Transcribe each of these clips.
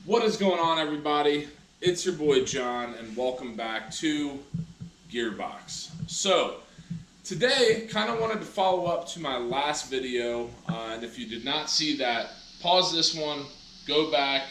What is going on, everybody? It's your boy John, and welcome back to Gearbox. So, today, kind of wanted to follow up to my last video, and if you did not see that, pause this one, go back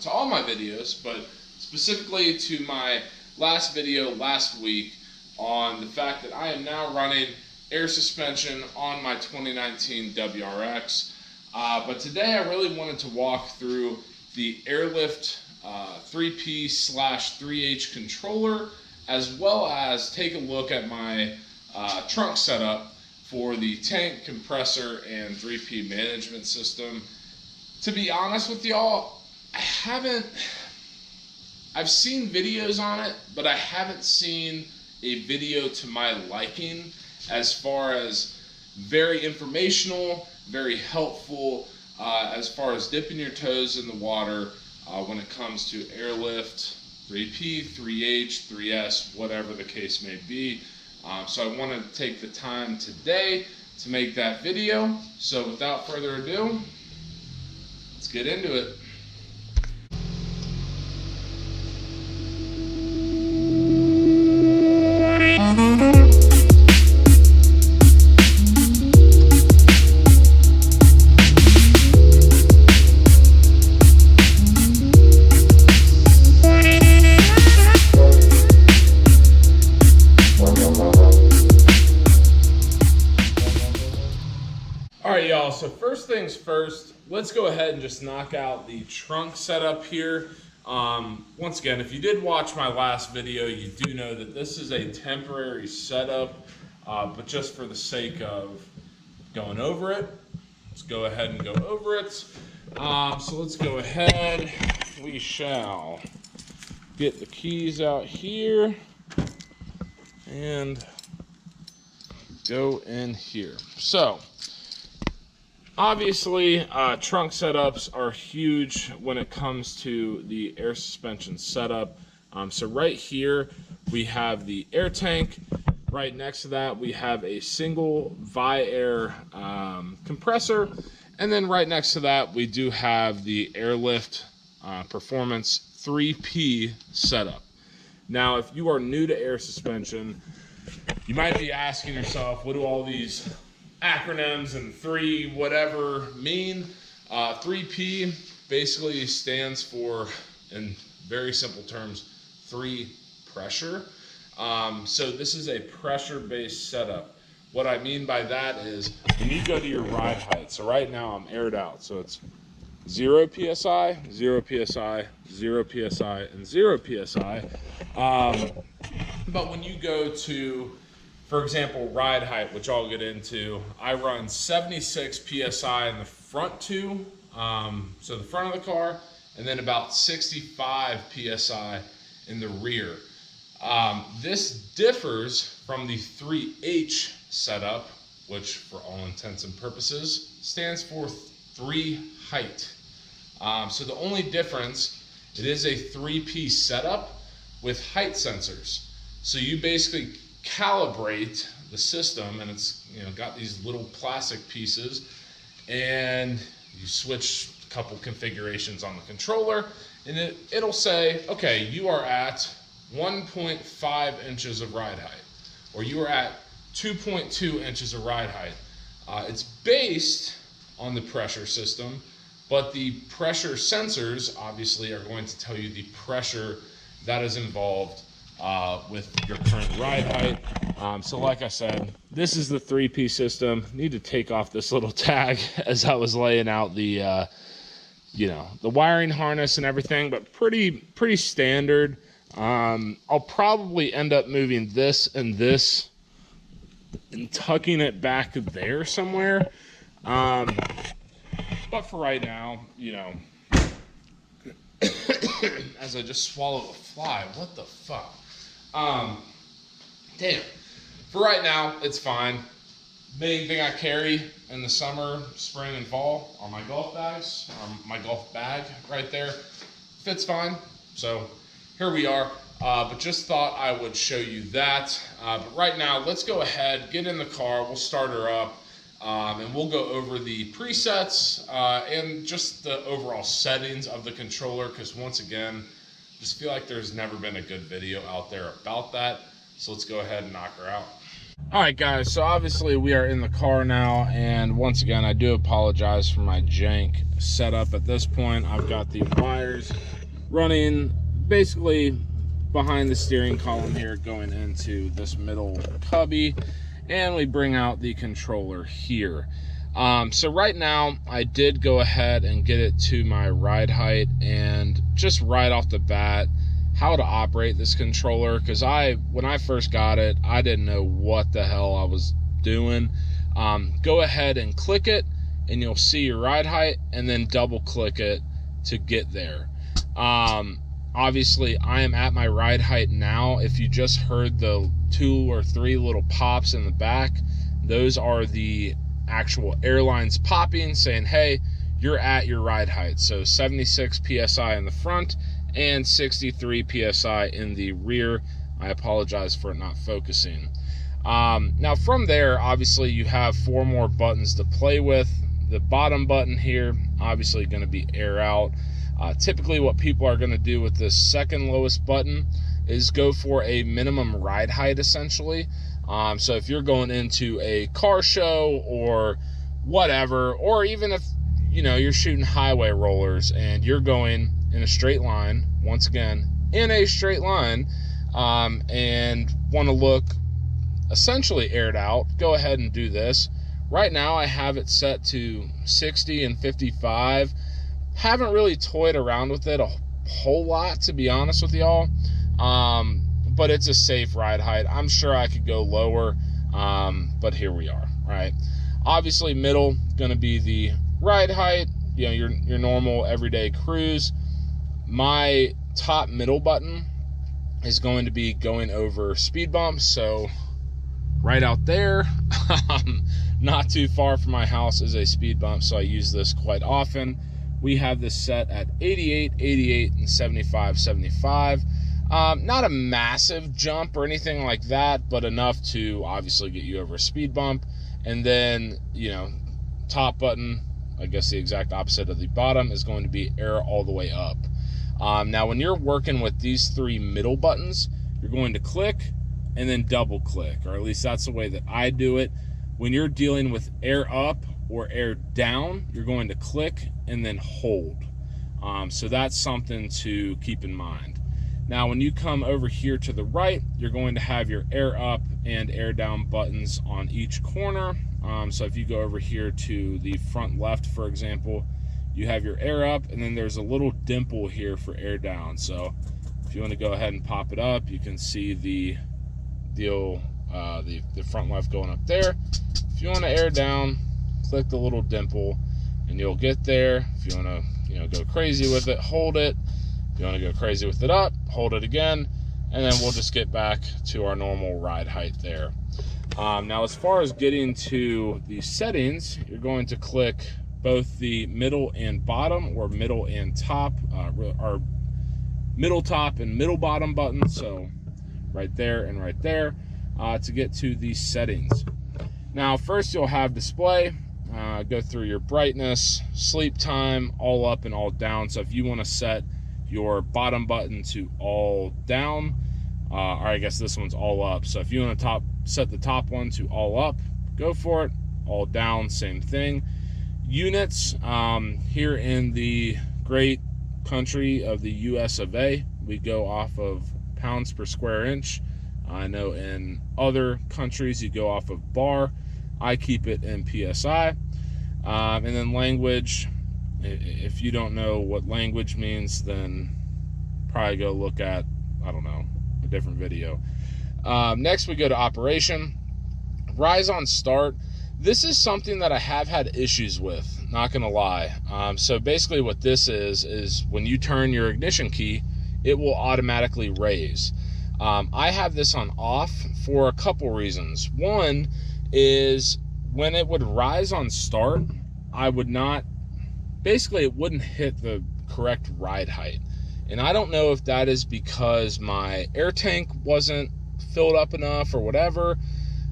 to all my videos, but specifically to my last video last week on the fact that I am now running air suspension on my 2019 WRX. But today I really wanted to walk through the Airlift 3P/3H controller, as well as take a look at my trunk setup for the tank, compressor, and 3P management system. To be honest with y'all, I've seen videos on it, but I haven't seen a video to my liking as far as very informational, very helpful, as far as dipping your toes in the water when it comes to Airlift, 3P, 3H, 3S, whatever the case may be. So I wanted to take the time today to make that video. So without further ado, let's get into it. Alright y'all, so first things first, let's go ahead and just knock out the trunk setup here. Once again, if you did watch my last video, you do know that this is a temporary setup, but just for the sake of going over it, let's go ahead and go over it. So let's go ahead, we shall get the keys out here and go in here. So, obviously, trunk setups are huge when it comes to the air suspension setup. So right here, we have the air tank. Right next to that, we have a single Air compressor. And then right next to that, we do have the Airlift Performance 3P setup. Now, if you are new to air suspension, you might be asking yourself, what do all these acronyms and three whatever mean? 3P basically stands for, in very simple terms, 3 pressure. So this is a pressure-based setup. What I mean by that is when you go to your ride height, so right now I'm aired out, so it's 0 psi, 0 psi, 0 psi, and 0 psi. But when you go to, for example, ride height, which I'll get into, I run 76 psi in the front two, so the front of the car, and then about 65 psi in the rear. This differs from the 3H setup, which for all intents and purposes stands for 3 height. So the only difference, it is a 3P setup with height sensors. So you basically calibrate the system, and it's got these little plastic pieces, and you switch a couple configurations on the controller, and it'll say, okay, you are at 1.5 inches of ride height, or you are at 2.2 inches of ride height. It's based on the pressure system, but the pressure sensors obviously are going to tell you the pressure that is involved with your current ride height. So like I said, this is the 3P system. Need to take off this little tag as I was laying out the the wiring harness and everything, but pretty standard. I'll probably end up moving this and this and tucking it back there somewhere. But for right now, as I just swallow a fly, what the fuck? Damn. For right now, it's fine. Main thing I carry in the summer, spring, and fall are my golf bags, my golf bag right there. Fits fine. So here we are. But just thought I would show you that. But right now, let's go ahead, get in the car. We'll start her up. And we'll go over the presets and just the overall settings of the controller, because once again, I just feel like there's never been a good video out there about that. So let's go ahead and knock her out. All right, guys, so obviously we are in the car now, and once again, I do apologize for my jank setup. At this point, I've got the wires running basically behind the steering column here, going into this middle cubby, and we bring out the controller here. So right now, I did go ahead and get it to my ride height, and just right off the bat, how to operate this controller, because when I first got it, I didn't know what the hell I was doing. Go ahead and click it, and you'll see your ride height, and then double click it to get there. Obviously, I am at my ride height now. If you just heard the 2 or 3 little pops in the back, those are the actual airlines popping, saying, hey, you're at your ride height. So 76 PSI in the front, and 63 PSI in the rear. I apologize for it not focusing. Now from there, obviously you have 4 more buttons to play with. The bottom button here, obviously going to be air out. Typically what people are going to do with this second lowest button is go for a minimum ride height, essentially. So if you're going into a car show or whatever, or even if you're shooting highway rollers and you're going in a straight line, once again, in a straight line, and want to look essentially aired out, go ahead and do this. Right now I have it set to 60 and 55. Haven't really toyed around with it a whole lot, to be honest with y'all, but it's a safe ride height. I'm sure I could go lower, but here we are, right? Obviously middle going to be the ride height, your normal everyday cruise. My top middle button is going to be going over speed bumps, so right out there, not too far from my house is a speed bump, so I use this quite often. We have this set at 88, 88, and 75, 75. Not a massive jump or anything like that, but enough to obviously get you over a speed bump. And then, top button, I guess the exact opposite of the bottom, is going to be air all the way up. Now, when you're working with these 3 middle buttons, you're going to click and then double click, or at least that's the way that I do it. When you're dealing with air up or air down, you're going to click and then hold. So that's something to keep in mind. Now, when you come over here to the right, you're going to have your air up and air down buttons on each corner. So if you go over here to the front left, for example, you have your air up, and then there's a little dimple here for air down. So if you want to go ahead and pop it up, you can see the front left going up there. If you want to air down, click the little dimple and you'll get there. If you want to go crazy with it, hold it. If you want to go crazy with it up, hold it again, and then we'll just get back to our normal ride height there. Now, as far as getting to the settings, you're going to click both the middle and bottom, or middle and top, or middle top and middle bottom buttons. So right there and right there, to get to the settings. Now, first you'll have display. Go through your brightness, sleep time, all up and all down. So if you want to set your bottom button to all down, or I guess this one's all up. So if you want to set the top one to all up, go for it. All down, same thing. Units, here in the great country of the US of A, we go off of pounds per square inch. I know in other countries you go off of bar. I keep it in PSI. And then language, if you don't know what language means, then probably go look at, I don't know, a different video. Next we go to operation. Rise on start. This is something that I have had issues with, not gonna lie. So basically what this is when you turn your ignition key, it will automatically raise. I have this on off for a couple reasons. One is when it would rise on start, I would not, basically it wouldn't hit the correct ride height. And I don't know if that is because my air tank wasn't filled up enough or whatever.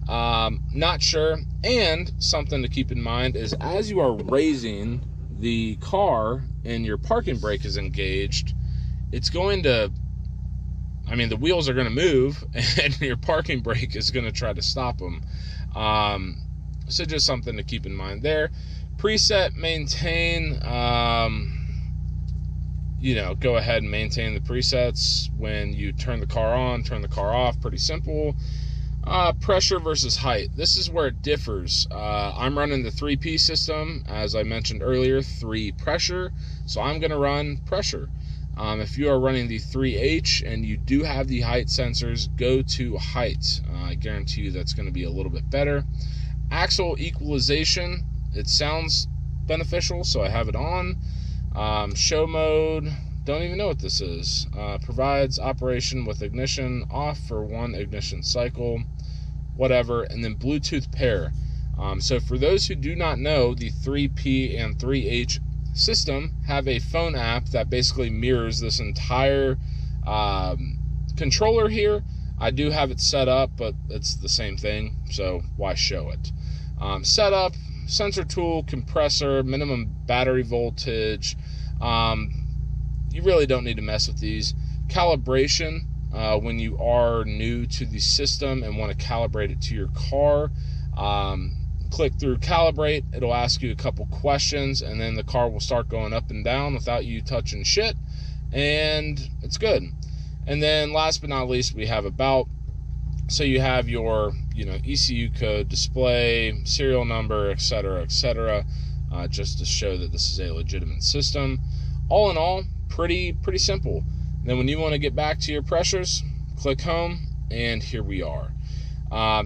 Not sure. And something to keep in mind is as you are raising the car and your parking brake is engaged, it's going to, I mean, the wheels are going to move and your parking brake is going to try to stop them. So just something to keep in mind there. Preset, maintain, go ahead and maintain the presets when you turn the car on, turn the car off. Pretty simple. Pressure versus height. This is where it differs. I'm running the 3P system, as I mentioned earlier, 3 pressure. So I'm going to run pressure. If you are running the 3H and you do have the height sensors, go to height. I guarantee you that's going to be a little bit better. Axle equalization. It sounds beneficial, so I have it on. Show mode. Don't even know what this is. Provides operation with ignition off for 1 ignition cycle, whatever, and then Bluetooth pair. So for those who do not know, the 3P and 3H system have a phone app that basically mirrors this entire controller here. I do have it set up, but it's the same thing, so why show it? Setup, sensor tool, compressor, minimum battery voltage. You really don't need to mess with these. Calibration, when you are new to the system and want to calibrate it to your car, click through calibrate. It'll ask you a couple questions, and then the car will start going up and down without you touching shit, and it's good. And then last but not least, we have about. So you have your ECU code, display, serial number, etc., just to show that this is a legitimate system. All in all, pretty simple. Then when you want to get back to your pressures, click home, and here we are.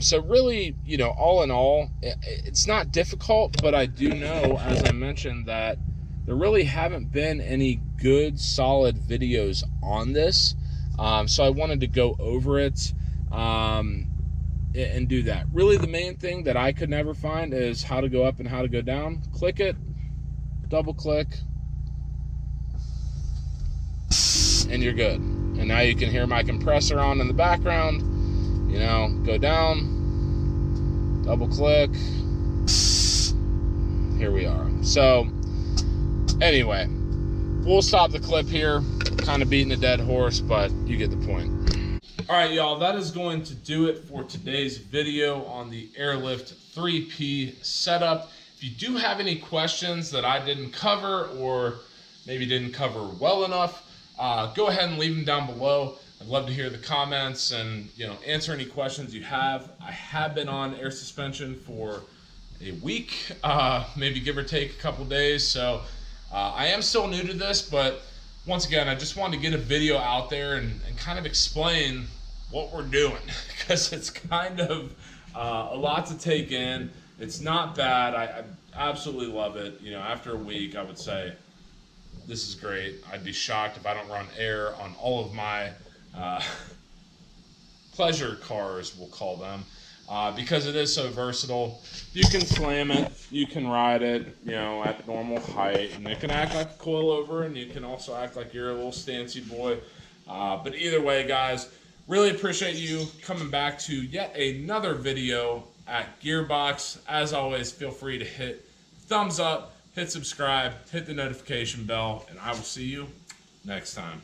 So really, all in all, it's not difficult, but I do know, as I mentioned, that there really haven't been any good, solid videos on this. So I wanted to go over it and do that. Really, the main thing that I could never find is how to go up and how to go down. Click it, double click, and you're good. And now you can hear my compressor on in the background. Go down, double click, here we are. So anyway, we'll stop the clip here. Kind of beating a dead horse, but you get the point. All right, y'all, that is going to do it for today's video on the Airlift 3P setup. If you do have any questions that I didn't cover or maybe didn't cover well enough, go ahead and leave them down below. I'd love to hear the comments and answer any questions you have. I have been on air suspension for a week, maybe give or take a couple days. So I am still new to this, but once again, I just wanted to get a video out there and kind of explain what we're doing, because it's kind of a lot to take in. It's not bad. I absolutely love it. After a week, I would say this is great. I'd be shocked if I don't run air on all of my pleasure cars, we'll call them, because it is so versatile. You can slam it, you can ride it, at normal height, and it can act like a coilover, and you can also act like you're a little stancy boy. But either way, guys, really appreciate you coming back to yet another video at Gearbox. As always, feel free to hit thumbs up, hit subscribe, hit the notification bell, and I will see you next time.